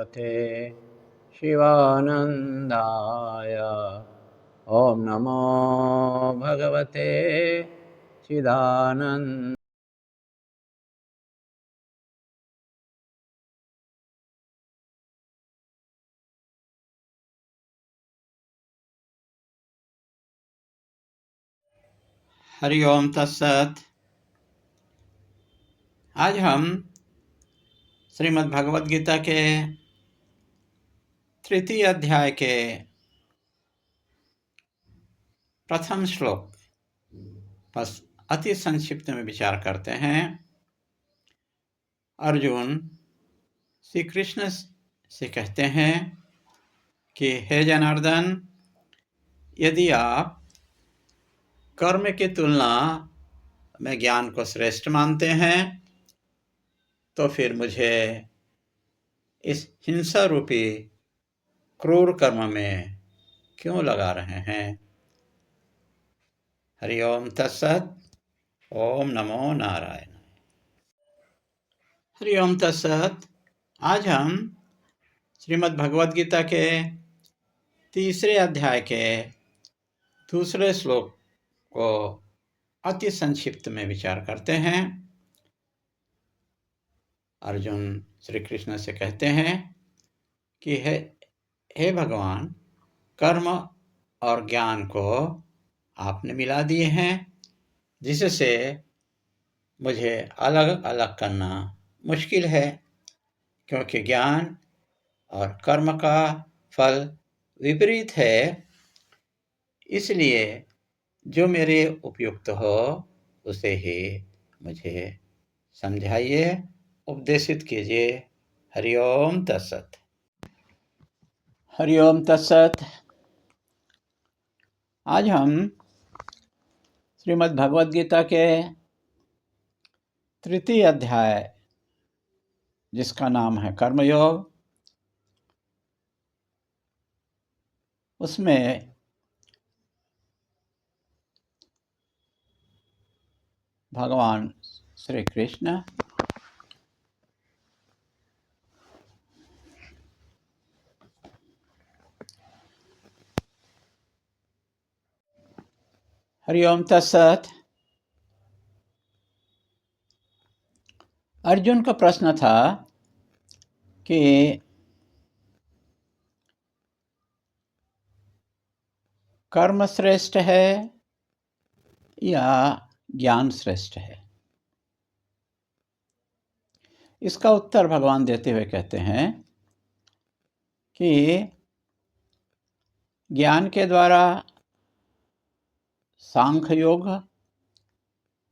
भगवते शिवानन्दाय। ॐ नमो भगवते चिदानन्द। हरि ओम तत्सत। आज हम श्रीमद् भगवद गीता के तृतीय अध्याय के प्रथम श्लोक पर अति संक्षिप्त में विचार करते हैं। अर्जुन श्री कृष्ण से कहते हैं कि हे जनार्दन, यदि आप कर्म की तुलना में ज्ञान को श्रेष्ठ मानते हैं तो फिर मुझे इस हिंसा रूपी क्रूर कर्म में क्यों लगा रहे हैं। हरि ओम तत्सत। ओम नमो नारायण। हरि ओम तत्सत। आज हम श्रीमद् भगवद गीता के तीसरे अध्याय के दूसरे श्लोक को अति संक्षिप्त में विचार करते हैं। अर्जुन श्री कृष्ण से कहते हैं कि हे भगवान, कर्म और ज्ञान को आपने मिला दिए हैं, जिससे मुझे अलग अलग करना मुश्किल है, क्योंकि ज्ञान और कर्म का फल विपरीत है। इसलिए जो मेरे उपयुक्त हो उसे ही मुझे समझाइए, उपदेशित कीजिए। हरि ओम तत्सत। हरि ओम तत्सत। आज हम श्रीमद् भगवद गीता के तृतीय अध्याय, जिसका नाम है कर्मयोग, उसमें भगवान श्री कृष्ण हरि ओम तत्सत। अर्जुन का प्रश्न था कि कर्म श्रेष्ठ है या ज्ञान श्रेष्ठ है। इसका उत्तर भगवान देते हुए कहते हैं कि ज्ञान के द्वारा सांख्य योग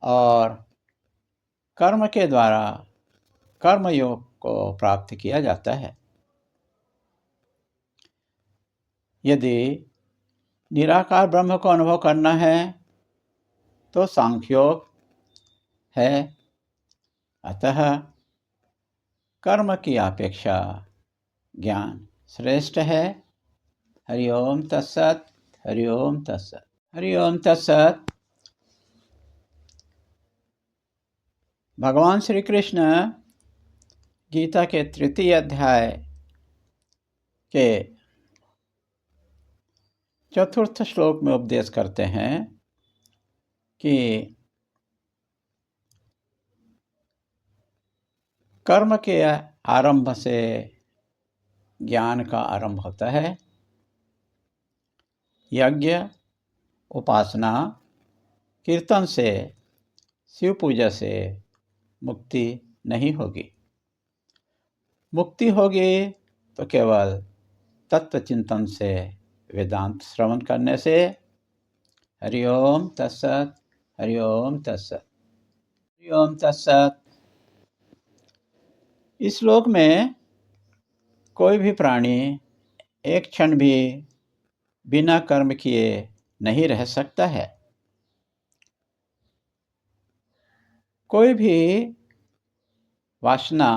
और कर्म के द्वारा कर्म योग को प्राप्त किया जाता है। यदि निराकार ब्रह्म को अनुभव करना है तो सांख्य योग है, अतः कर्म की अपेक्षा ज्ञान श्रेष्ठ है। हरि ओम तत्सत। हरि ओम तत्सत। हरि ओम तत्सत। भगवान श्री कृष्ण गीता के तृतीय अध्याय के चतुर्थ श्लोक में उपदेश करते हैं कि कर्म के आरंभ से ज्ञान का आरंभ होता है। यज्ञ, उपासना, कीर्तन से, शिव पूजा से मुक्ति नहीं होगी। मुक्ति होगी तो केवल तत्व चिंतन से, वेदांत श्रवण करने से। हरि ओम तत्सत। हरि ओम तत्सत। हरि ओम तत्सत। इस श्लोक में कोई भी प्राणी एक क्षण भी बिना कर्म किए नहीं रह सकता है। कोई भी वासना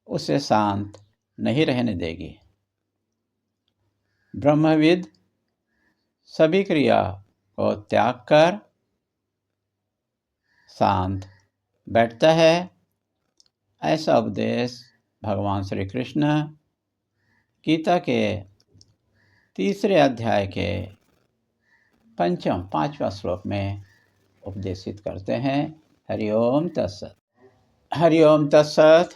उसे शांत नहीं रहने देगी। ब्रह्मविद सभी क्रिया को त्याग कर शांत बैठता है, ऐसा उपदेश भगवान श्री कृष्ण गीता के 3 अध्याय के 5वां श्लोक में उपदेशित करते हैं। हरि ओम तत्सत। हरि ओम तत्सत।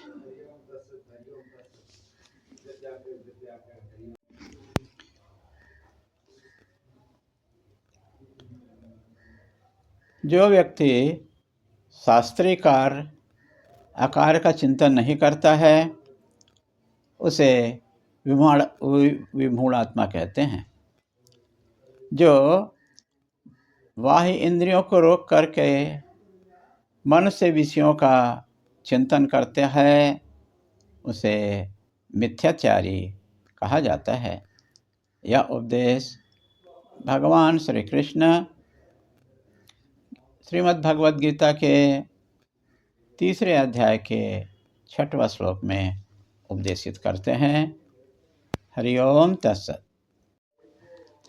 जो व्यक्ति शास्त्रीय आकार का चिंतन नहीं करता है उसे विमूढ़ात्मा कहते हैं। जो बाह्य इंद्रियों को रोक करके मन से विषयों का चिंतन करते हैं उसे मिथ्याचारी कहा जाता है। यह उपदेश भगवान श्री कृष्ण श्रीमद् भगवद गीता के 3 अध्याय के 6वां श्लोक में उपदेशित करते हैं। हरि ओम तत्सत।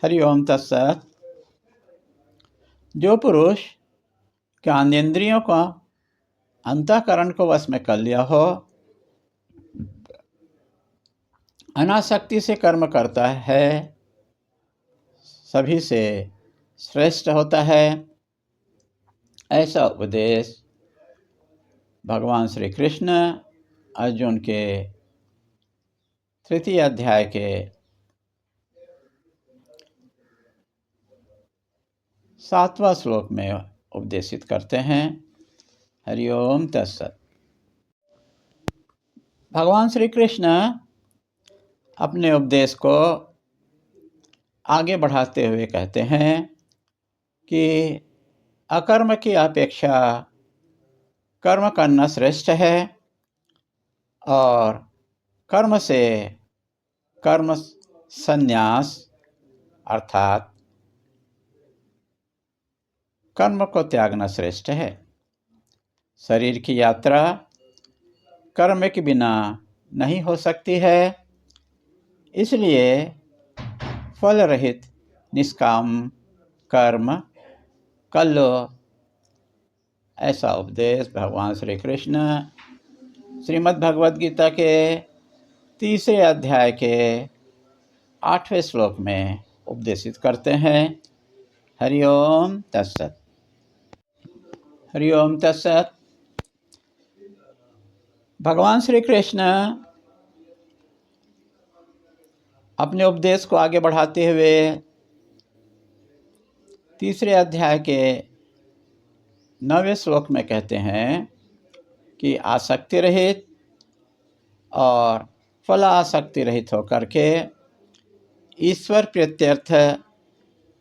हरि ओम तत्सत। जो पुरुष ज्ञानेंद्रियों का अंतःकरण को वश में कर लिया हो, अनासक्ति से कर्म करता है, सभी से श्रेष्ठ होता है। ऐसा उपदेश भगवान श्री कृष्ण अर्जुन के 3 अध्याय के 7वां श्लोक में उपदेशित करते हैं। हरि ओम तत्सत। भगवान श्री कृष्ण अपने उपदेश को आगे बढ़ाते हुए कहते हैं कि अकर्म की अपेक्षा कर्म करना श्रेष्ठ है और कर्म से कर्म संन्यास अर्थात कर्म को त्यागना श्रेष्ठ है। शरीर की यात्रा कर्म के बिना नहीं हो सकती है, इसलिए फल रहित निष्काम कर्म कर लो। ऐसा उपदेश भगवान श्री कृष्ण श्रीमद् भगवद गीता के 3 अध्याय के 8वें श्लोक में उपदेशित करते हैं। हरि ओम तत्सत। हरि ओम तत्सत। भगवान श्री कृष्ण अपने उपदेश को आगे बढ़ाते हुए 3 अध्याय के 9वें श्लोक में कहते हैं कि आसक्ति रहित और फलासक्ति रहित होकर के ईश्वर प्रत्यर्थ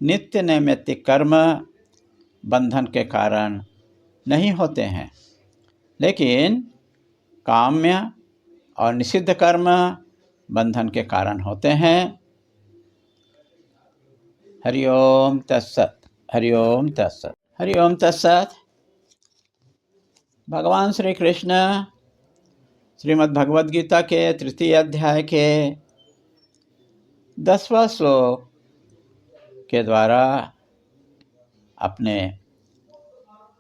नित्य नैमित्तिक कर्म बंधन के कारण नहीं होते हैं, लेकिन काम्य और निषिद्ध कर्म बंधन के कारण होते हैं। हरि ओम तत्सत। हरि ओम तत्सत। हरि ओम तत्सत। भगवान श्री कृष्ण श्रीमद् भगवद गीता के 3 अध्याय के 10वां श्लोक के द्वारा अपने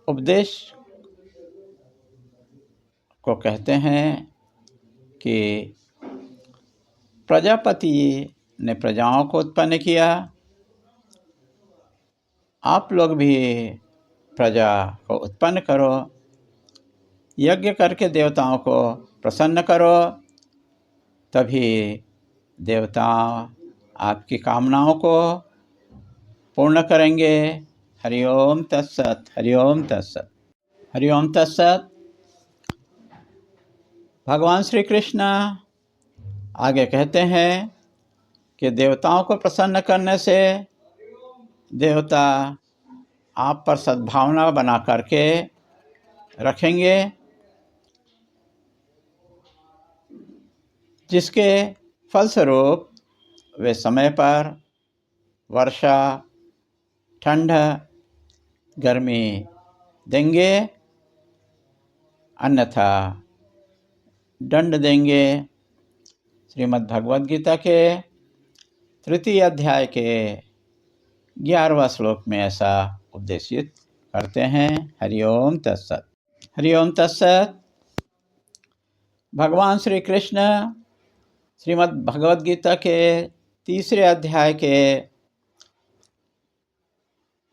उपदेश को कहते हैं कि प्रजापति ने प्रजाओं को उत्पन्न किया, आप लोग भी प्रजा को उत्पन्न करो, यज्ञ करके देवताओं को प्रसन्न करो, तभी देवता आपकी कामनाओं को पूर्ण करेंगे। हरि ओम तत्सत। हरि ओम तत्सत। हरि ओम तत्सत। भगवान श्री कृष्ण आगे कहते हैं कि देवताओं को प्रसन्न करने से देवता आप पर सद्भावना बना करके रखेंगे, जिसके फलस्वरूप वे समय पर वर्षा, ठंड, गर्मी देंगे, अन्यथा दंड देंगे। श्रीमद् भगवद गीता के 3 अध्याय के 11वां श्लोक में ऐसा उपदेशित करते हैं। हरि ओम तत्सत। हरि ओम तत्सत। भगवान श्री कृष्ण श्रीमद् भगवद गीता के 3 अध्याय के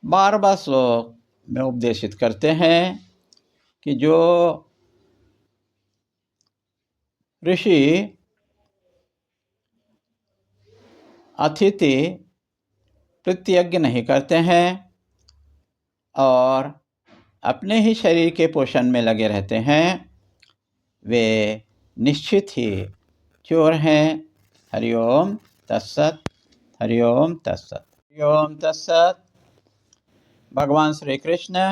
12वां श्लोक में उपदेशित करते हैं कि जो ऋषि अतिथि प्रत्यज्ञ नहीं करते हैं और अपने ही शरीर के पोषण में लगे रहते हैं, वे निश्चित ही चोर हैं। हरिओम तत्सत। हरिओम तत्सत। हरिओम तत्सत। भगवान श्री कृष्ण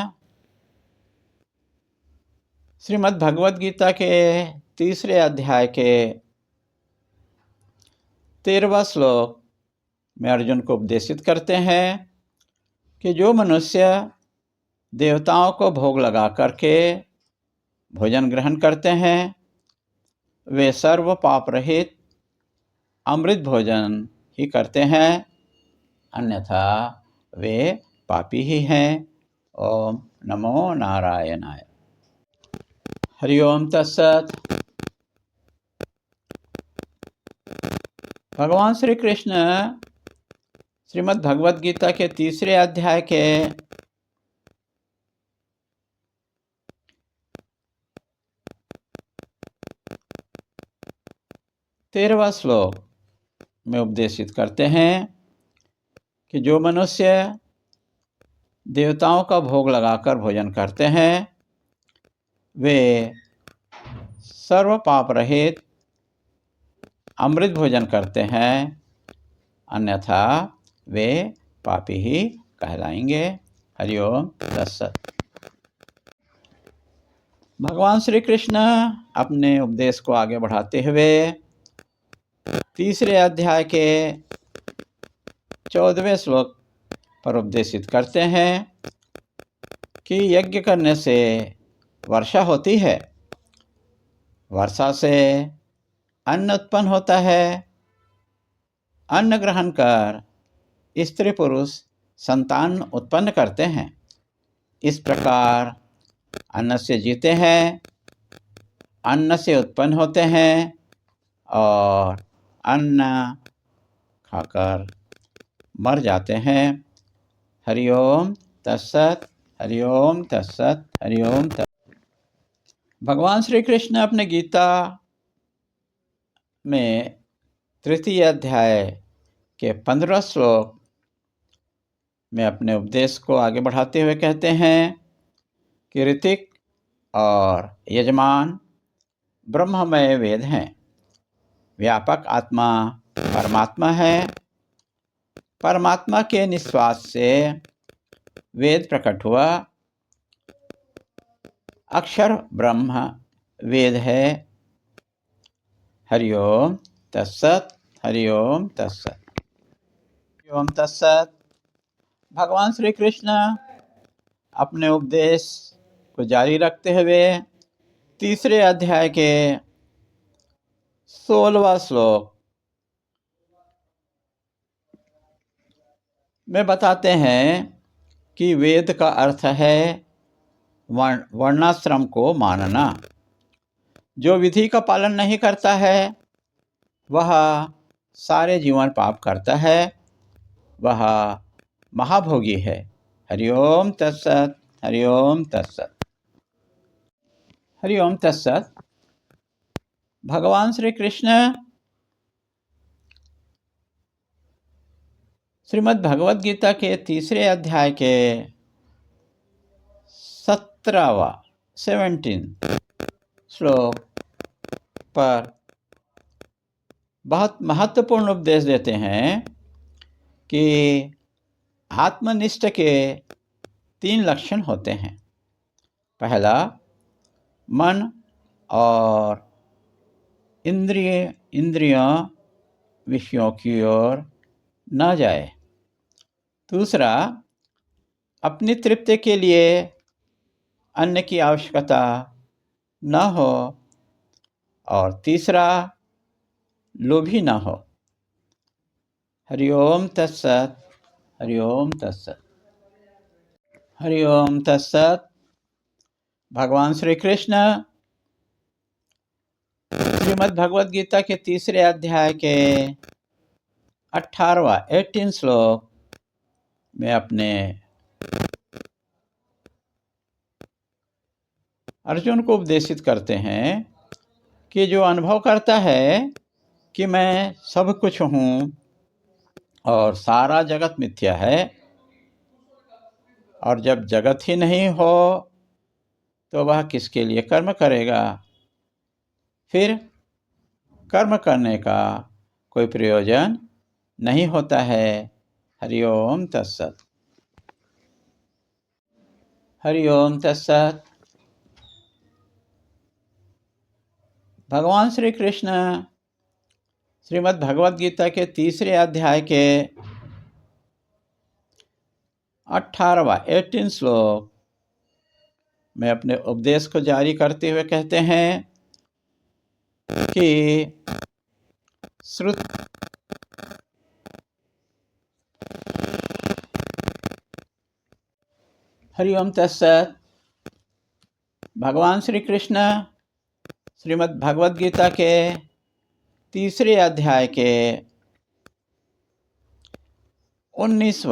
श्रीमद् भगवद गीता के 3 अध्याय के 13वां श्लोक में अर्जुन को उपदेशित करते हैं कि जो मनुष्य देवताओं को भोग लगा करके भोजन ग्रहण करते हैं, वे सर्व पाप रहित अमृत भोजन ही करते हैं, अन्यथा वे पापी ही हैं। ओम नमो नारायणाय। हरिओम तत्सत। भगवान श्री कृष्ण श्रीमद् भगवद गीता के 3 अध्याय के 13वां श्लोक में उपदेशित करते हैं कि जो मनुष्य देवताओं का भोग लगाकर भोजन करते हैं, वे सर्व पाप रहित अमृत भोजन करते हैं, अन्यथा वे पापी ही कहलाएंगे। हरिओम तत्सत। भगवान श्री कृष्ण अपने उपदेश को आगे बढ़ाते हुए 3 अध्याय के 14वें श्लोक पर उपदेशित करते हैं कि यज्ञ करने से वर्षा होती है, वर्षा से अन्न उत्पन्न होता है, अन्न ग्रहण कर स्त्री पुरुष संतान उत्पन्न करते हैं। इस प्रकार अन्न से जीते हैं, अन्न से उत्पन्न होते हैं और अन्न खाकर मर जाते हैं। हरिओम तत्सत। हरिओम तत्सत। हरिओम तत्सत। भगवान श्री कृष्ण अपने गीता में 3 अध्याय के 15 श्लोक में अपने उपदेश को आगे बढ़ाते हुए कहते हैं कि ऋतिक और यजमान ब्रह्ममय वेद हैं। व्यापक आत्मा परमात्मा है। परमात्मा के निश्वास से वेद प्रकट हुआ। अक्षर ब्रह्म वेद है। हरिओम तत्सत। हरिओम तत्सत। हरिओम तत्सत। भगवान श्री कृष्ण अपने उपदेश को जारी रखते हुए 3 अध्याय के 16वां श्लोक में बताते हैं कि वेद का अर्थ है वर्णाश्रम को मानना। जो विधि का पालन नहीं करता है, वह सारे जीवन पाप करता है, वह महाभोगी है। हरिओम तत्सत। हरिओम तत्सत। हरिओम तत्सत। भगवान श्री कृष्ण श्रीमद् भगवद गीता के 3 अध्याय के 17 श्लोक पर बहुत महत्वपूर्ण उपदेश देते हैं कि आत्मनिष्ठ के 3 लक्षण होते हैं। पहला, मन और इंद्रियां विषयों की ओर न जाए। दूसरा, अपनी तृप्ति के लिए अन्न की आवश्यकता न हो। और तीसरा, लोभी न हो। हरिओम तत्सत। हरिओम तत्सत। हरिओम तत्सत। भगवान श्री कृष्ण श्रीमद् भगवद गीता के तीसरे अध्याय के 18 श्लोक में अपने अर्जुन को उपदेशित करते हैं कि जो अनुभव करता है कि मैं सब कुछ हूँ और सारा जगत मिथ्या है, और जब जगत ही नहीं हो तो वह किसके लिए कर्म करेगा, फिर कर्म करने का कोई प्रयोजन नहीं होता है। हरि ओम तत्सत। हरि ओम तत्सत। भगवान श्री कृष्ण श्रीमद् भगवद गीता के तीसरे अध्याय के 18 श्लोक में अपने उपदेश को जारी करते हुए कहते हैं कि हरि ओम तत्सत। भगवान श्री कृष्ण श्रीमद् भगवद गीता के तीसरे अध्याय के 19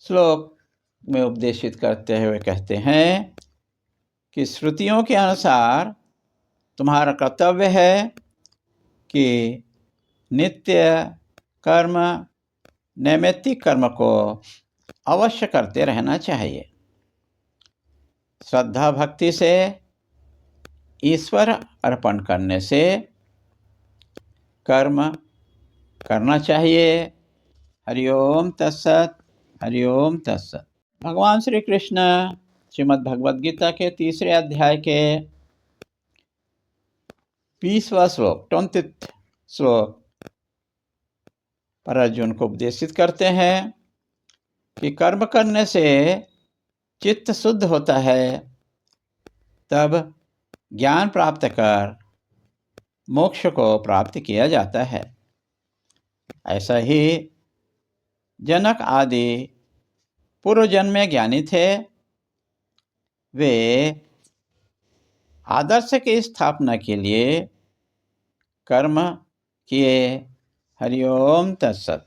श्लोक में उपदेशित करते हुए कहते हैं कि श्रुतियों के अनुसार तुम्हारा कर्तव्य है कि नित्य कर्म नैमित्तिक कर्म को अवश्य करते रहना चाहिए। श्रद्धा भक्ति से ईश्वर अर्पण करने से कर्म करना चाहिए। हरि ओम तत्सत। हरि ओम तत्सत। भगवान श्री कृष्ण श्रीमद् भगवद गीता के तीसरे अध्याय के 20वां श्लोक 20th श्लोक पर अर्जुन को उपदेशित करते हैं कि कर्म करने से चित्त शुद्ध होता है, तब ज्ञान प्राप्त कर मोक्ष को प्राप्त किया जाता है। ऐसा ही जनक आदि पूर्व जन्म में ज्ञानी थे, वे आदर्श की स्थापना के लिए कर्म किए। हरि ओम तत्सत।